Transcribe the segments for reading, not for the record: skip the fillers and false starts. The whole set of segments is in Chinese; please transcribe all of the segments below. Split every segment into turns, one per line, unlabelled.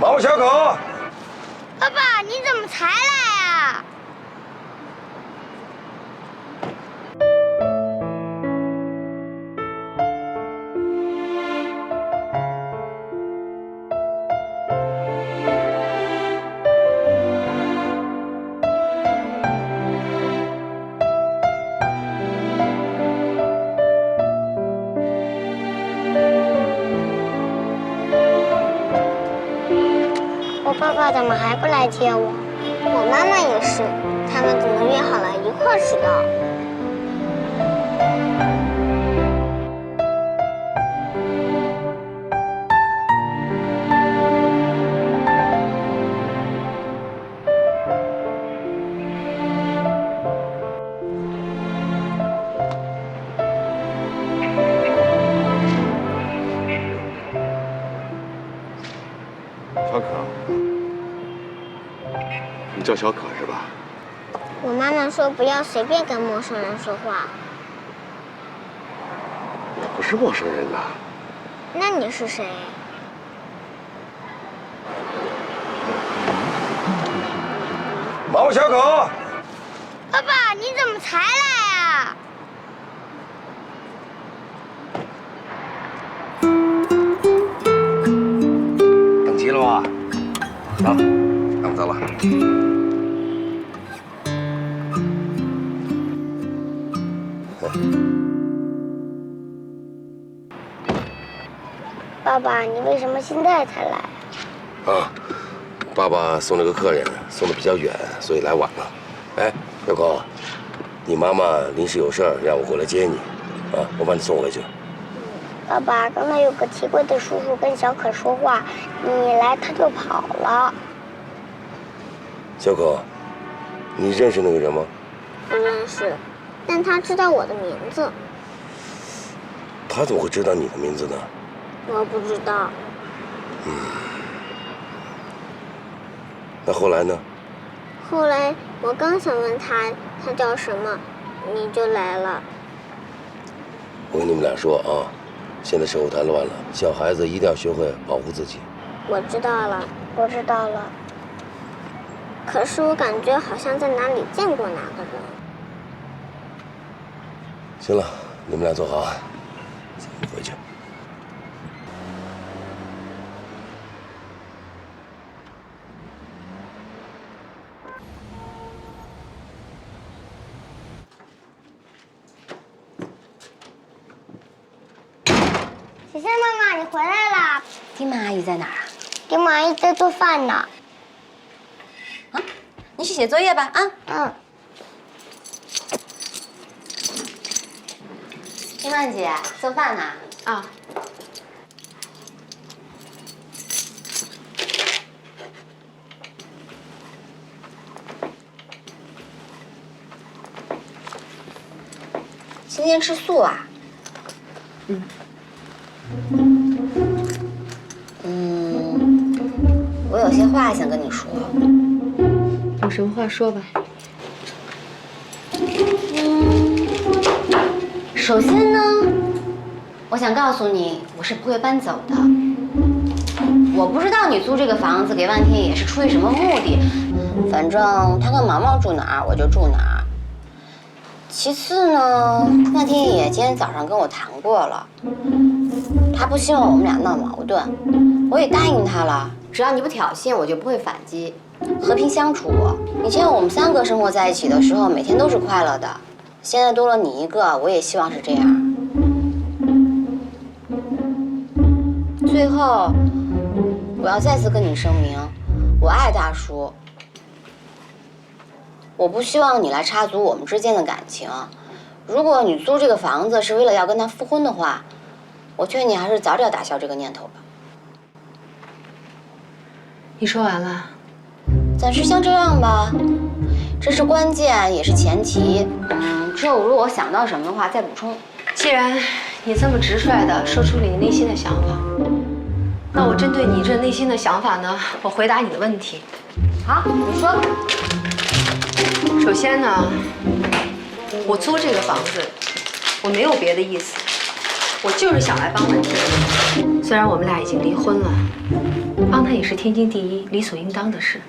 毛小狗，
爸爸，你怎么才来啊？我爸爸怎么还不来接我？我妈妈也是，他们怎么约好了一块儿迟到？
小可，你叫小可是吧？
我妈妈说不要随便跟陌生人说话。
我不是陌生人呐。
那你是谁？
毛小狗，
爸爸，你怎么才来啊？
等急了吗？走，那我走了。
爸爸，你为什么现在才来？
啊，爸爸送了个客人，送的比较远，所以来晚了。哎，小狗，你妈妈临时有事儿，让我过来接你，啊，我把你送回去。
爸爸，刚才有个奇怪的叔叔跟小可说话，你一来他就跑了。
小狗，你认识那个人吗？
不认识，但他知道我的名字。
他怎么会知道你的名字呢？
我不知道。
那后来呢？
后来我刚想问他叫什么，你就来了。
我跟你们俩说啊，现在社会太乱了，小孩子一定要学会保护自己。
我知道了，我知道了。可是我感觉好像在哪里见过哪个人。
行了，你们俩坐好，咱们回去。
小仙妈妈，你回来啦！
丁妈阿姨在哪儿啊？
丁妈阿姨在做饭呢。
啊，你去写作业吧啊！
嗯。
丁曼姐做饭呢？
啊。
今天吃素啊？我有些话想跟你说。
有什么话说吧。
首先呢，我想告诉你，我是不会搬走的。我不知道你租这个房子给万天野是出于什么目的，反正他跟毛毛住哪儿，我就住哪儿。其次呢，万天野今天早上跟我谈过了，他不希望我们俩闹矛盾，我也答应他了。只要你不挑衅，我就不会反击，和平相处。以前我们3个生活在一起的时候，每天都是快乐的。现在多了你一个，我也希望是这样。最后，我要再次跟你声明，我爱大叔。我不希望你来插足我们之间的感情。如果你租这个房子是为了要跟他复婚的话，我劝你还是早点打消这个念头吧。
你说完了？
暂时先这样吧，这是关键，也是前提。之后如果我想到什么的话再补充。
既然你这么直率地说出你内心的想法，那我针对你这内心的想法呢，我回答你的问题。
好，你说。
首先呢，我租这个房子，我没有别的意思，我就是想来帮问题。虽然我们俩已经离婚了，帮他也是天经地义、理所应当的事。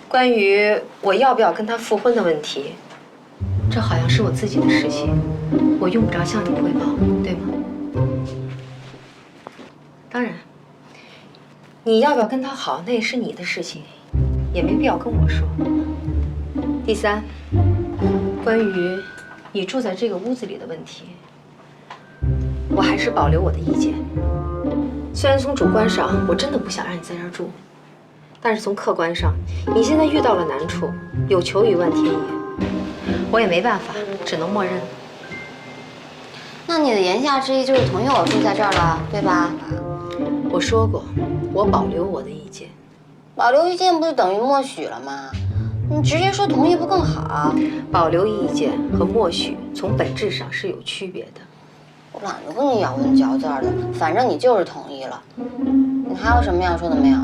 关于我要不要跟他复婚的问题，这好像是我自己的事情，我用不着向你汇报，对吗？当然，你要不要跟他好，那也是你的事情，也没必要跟我说。第三，关于你住在这个屋子里的问题，我还是保留我的意见。虽然从主观上我真的不想让你在这儿住，但是从客观上，你现在遇到了难处，有求于万天野，我也没办法，只能默认。
那你的言下之意就是同意我住在这儿了，对吧？
我说过，我保留我的意见。
保留意见不就等于默许了吗？你直接说同意不更好？
保留意见和默许从本质上是有区别的。
我懒得跟你咬文嚼字的，反正你就是同意了。你还有什么要说的没有？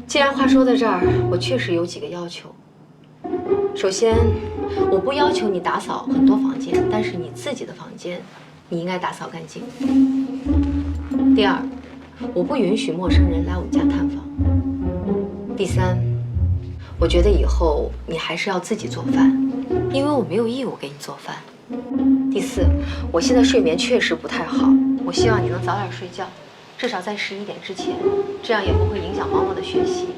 既然话说到这儿，我确实有几个要求。首先，我不要求你打扫很多房间，但是你自己的房间，你应该打扫干净。第二，我不允许陌生人来我们家探访。第三，我觉得以后你还是要自己做饭，因为我没有义务给你做饭。第四，我现在睡眠确实不太好，我希望你能早点睡觉，至少在11点之前，这样也不会影响毛毛的学习。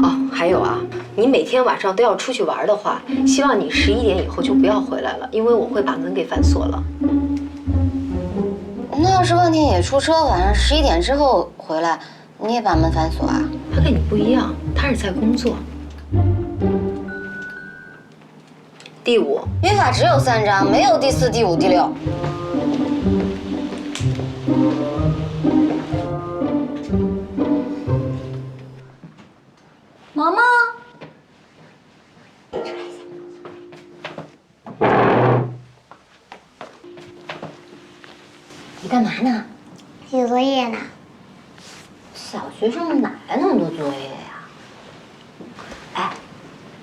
哦，还有啊，你每天晚上都要出去玩的话，希望你11点以后就不要回来了，因为我会把门给反锁了。
那要是万天野出车，晚上11点之后回来，你也把门反锁啊？
他跟你不一样，他是在工作。第五，
约法只有3章，没有第4、第5、第6。毛毛，你干嘛呢？
写作业呢。
小学生哪来那么多作业呀？哎，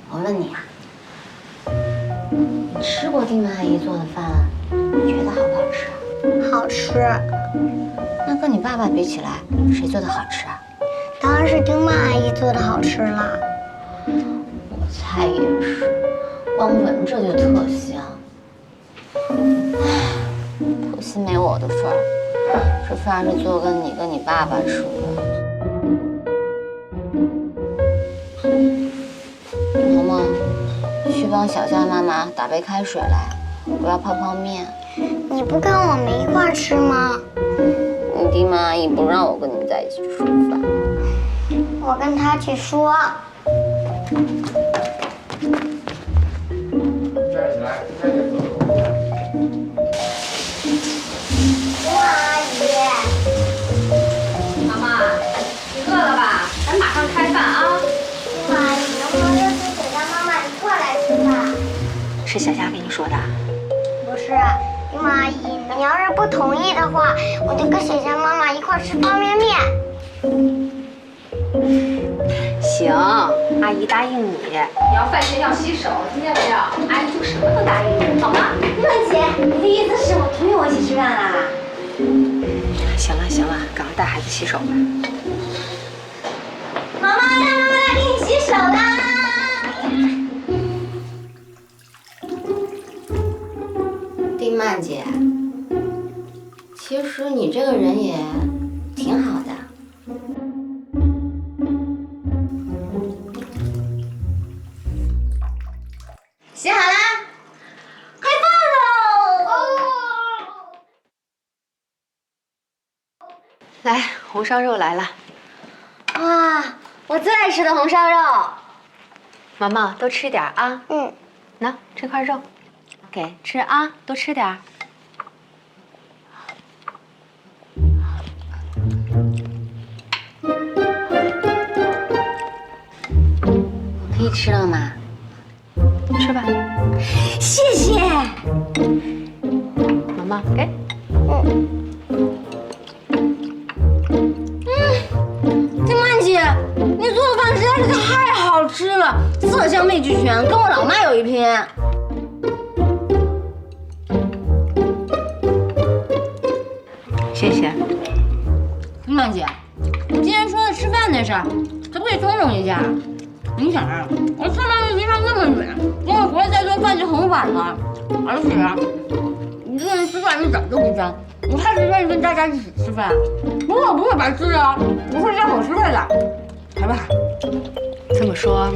我问你啊，你吃过丁曼阿姨做的饭，你觉得好不好吃啊？
好吃，
那跟你爸爸比起来，谁做的好吃啊？
当然是丁曼阿姨做的好吃了。
我猜也是，光闻着就特香。唉，可惜没我的份儿，这饭是做给你跟你爸爸吃的。毛毛，去帮小佳妈妈打杯开水来，我要泡泡面。
你不跟我们一块儿吃吗？
你丁曼阿姨不让我跟你在一起吃饭。
我跟她去说。
站起来，快点走。
阿姨，
妈妈，你饿了吧？咱马上开饭啊！
丁阿姨，能不能约出小佳妈妈一块儿来吃饭？
是小佳跟你说的。
不是，丁阿姨，你要是不同意的话，我就跟小佳妈妈一块儿吃方便面。
行，阿姨答应你。你要饭前要洗手，听见没有？阿姨就什么都答应你，好吗？
曼姐，你的意思是我同意我一起吃饭啦？
行了行了，赶快带孩子洗手吧。
妈妈，让妈妈来给你洗手啦！丁曼姐，其实你这个人也挺好的。洗好啦，开饭喽！
来，红烧肉来了。
哇，我最爱吃的红烧肉。
毛毛，多吃点啊。
嗯，
喏，这块肉，给吃啊，多吃点。
可以吃了吗？
吃吧。
谢谢。
毛毛，给。
丁曼姐，你做的饭实在是太好吃了，色香味俱全，跟我老妈有一拼。
谢谢。
云满姐，我今天说的吃饭的事儿，可不可以通融一下？你想啊，我上班的地方那么远，等我回来再做饭就很晚了。而且啊，一个人吃饭一点都不脏，我还是愿意跟大家一起吃饭。不过我不会白吃啊，我会加伙食费的，好不好？
这么说，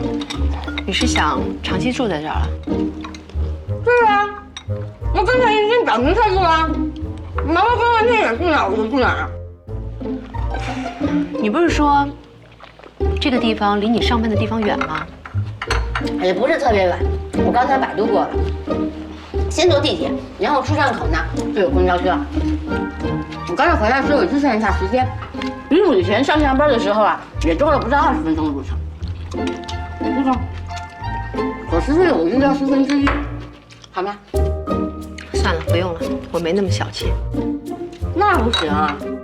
你是想长期住在这儿啊？
对啊，我刚才已经表明态度了。妈妈跟问天也住哪儿我就住哪儿啊。
你不是说这个地方离你上班的地方远吗？
也不是特别远，我刚才百度过了，先坐地铁，然后出站口呢就有公交车。我刚才回来的时候也计算一下时间，比我以前上下班的时候啊，也多了不到20分钟的路程。不错，伙食费我预料1/4，好吗？
算了，不用了，我没那么小气。
那不行啊，